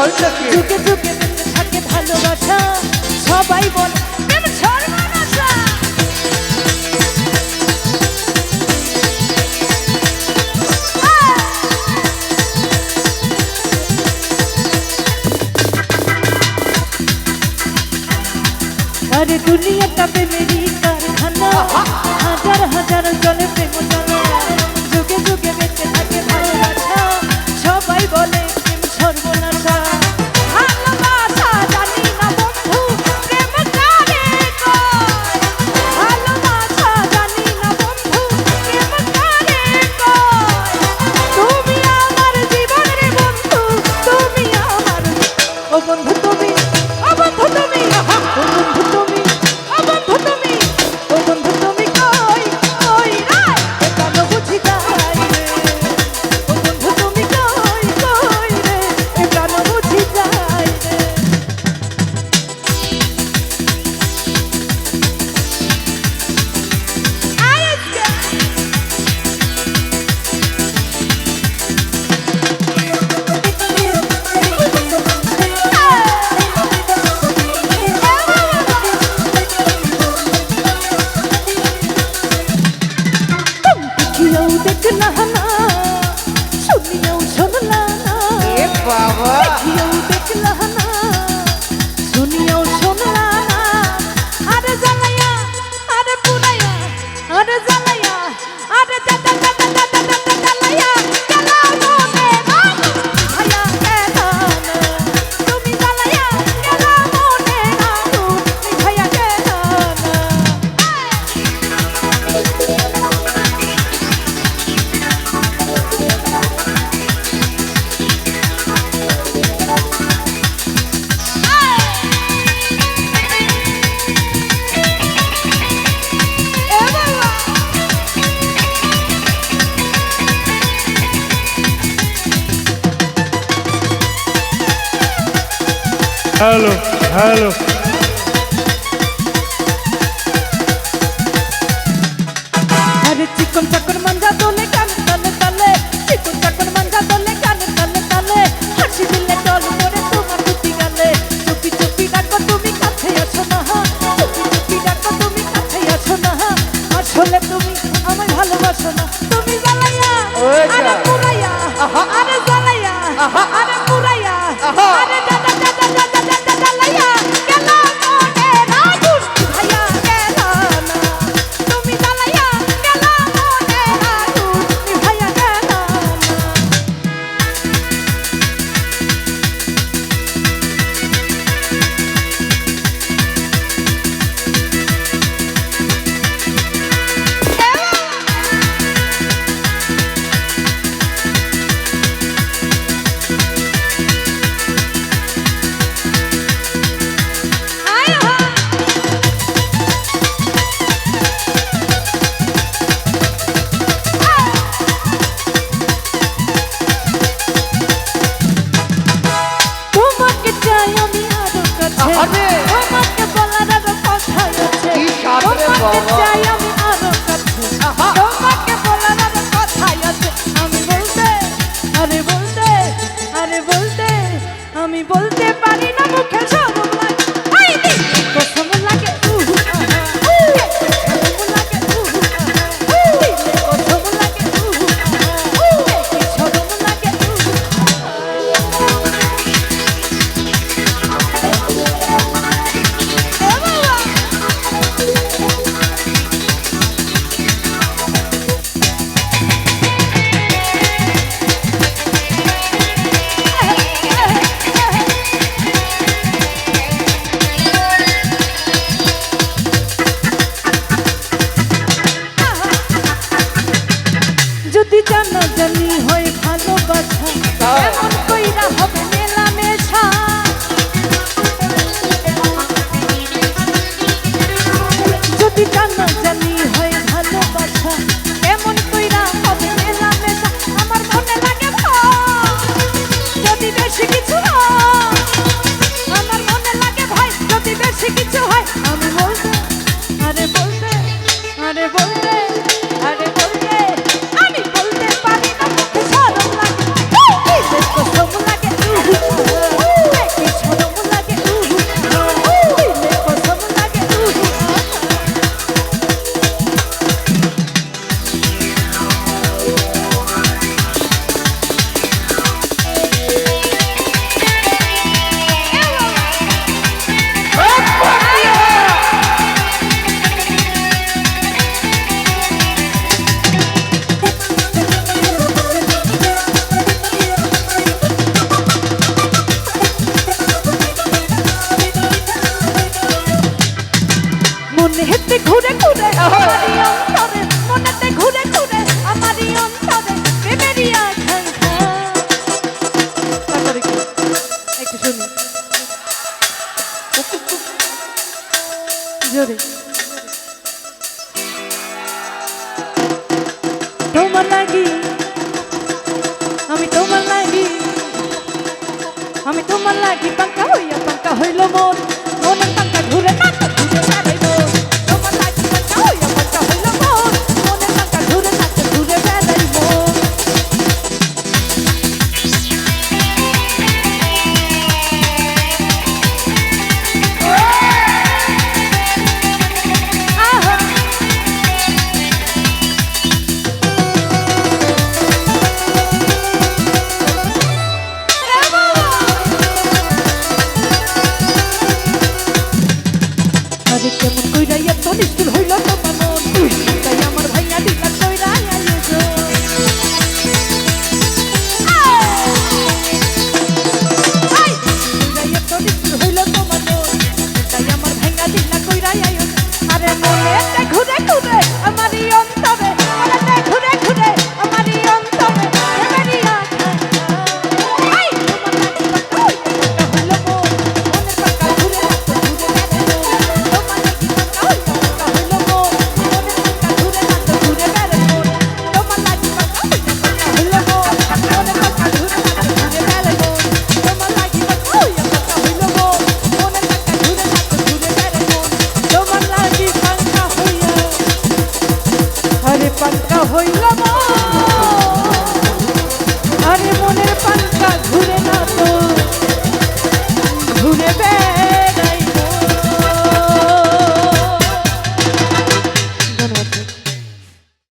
যুগে যুগে বেঁচে থাকে ভালোবাসা, সবাই বলে প্রেম সর্বনাশা। আরে দুনিয়াটা প্রেমেরই কারখানা, হাজার হাজার জনে প্রেম জ্বালা, যুগে যুগে বেঁচে থাকে ভালোবাসা, সবাই বলে প্রেম সর্বনাশা। ভালোবাসা জানি না বন্ধু প্রেম কারে কয়, ভালোবাসা জানি না বন্ধু প্রেম কারে কয়। তুমি আমার জীবনের বন্ধু, তুমি আমার ও বন্ধু, তুমি ও বন্ধু, তুমি ও বন্ধু, তুমি ও বন্ধু, তুমি ও বন্ধু, তুমি কই কই রে কেন বুঝি যাই রে, ও বন্ধু তুমি কই কই রে কেন বুঝি যাই রে। দেখিও দেখলা না, শুনিও শুনলা না, দেখিও দেখলা না, শুনিও শুনলা না। আরে জ্বালাইয়া আরে পুরাইয়া, আরে জ্বালাইয়া আরে জ্বালাইয়া গেলা মনে রাখো ভাইয়া গেলা না, তুমি জ্বালাইয়া গেলা মনে রাখো ভাইয়া গেলা না। হ্যালো হ্যালো আরে চিকন চাকর মাঞ্জা দোলে কানে তালে তালে, চিকন চাকর মাঞ্জা দোলে কানে তালে তালে, হাসি দিলে টল করে তোমার দুটি গালে, চুপি চুপি ডাকো তুমি কাছে আসো না, চুপি চুপি ডাকো তুমি কাছে আসো না, আসলে তুমি আমায় ভালোবাসো না। তুমি জ্বালাইয়া আরে পুরাইয়া, আরে জ্বালাইয়া আরে পুরাইয়া, আরে জ্বালাইয়া গেলা মনে রাখো ভাইয়া গেলা না, তুমি জ্বালাইয়া গেলা মনে রাখো ভাইয়া গেলা না। তোমাকে চাই আমি আরো কাছে, তোমাকে বলার আরো কথা আছে, তোমাকে চাই আমি আরো কাছে, তোমাকে বলার আরো কথা আছে। আমি বলতে আরে বলতে আরে বলতে আমি বলতে পারি না, মুখে শরম লাগে, আই দি কসম লাগে কসম লাগে কসম লাগে শরম লাগে। যদি জানা জানি হয় ভালোবাসা, এমন কইরা হবে মেলামেশা, যদি জানা জানি হয় ভালোবাসা, এমন কইরা হবে মেলামেশা। আমার মনে লাগে ভয় যদি বেশি কিছু হয়, আমার মনে লাগে ভয় যদি বেশি কিছু হয়। আমি বলতে আরে বলতে আরে বলতে আরে বলতে আমি বলতে পারি না, মুখে শরম লাগে, কসম লাগে ঘুরে ঘুরে আমারই অন্তরে মনেতে ঘুরে ঘুরে আমারই অন্তরে প্রেমেরই আকাঙ্ক্ষা তারপরে কি একটু শুনি জোরে তোমার লাগি আমি তোমার লাগি আমি তোমার লাগি পাঙ্কা হইল মন মনের পাঙ্কা ঘুরে না তো ঘুরে বেড়াইব তোমার লাগি পাঙ্কা হইল মন মনের পাঙ্কা ঘুরে না তো ঘুরে বেড়াইব আরে কেমন কইরা এত নিষ্ঠুর হইল তোমার মন তাই আমার ভাইয়া দিলা কইরা আইছো আই কইরা এত নিষ্ঠুর হইল তোমার মন তাই আমার ভাইয়া দিলা কইরা আইছো আরে মনেতে ঘুরে ঘুরে আমারই অন্তরে মনেতে ঘুরে ঘুরে আমারই অন্তরে প্রেমেরই আকাঙ্ক্ষা আই তোমার লাগি পাঙ্কা হইল মন মনের পাঙ্কা ঘুরে না তো ঘুরে বেড়াইব পাঙ্কা হইল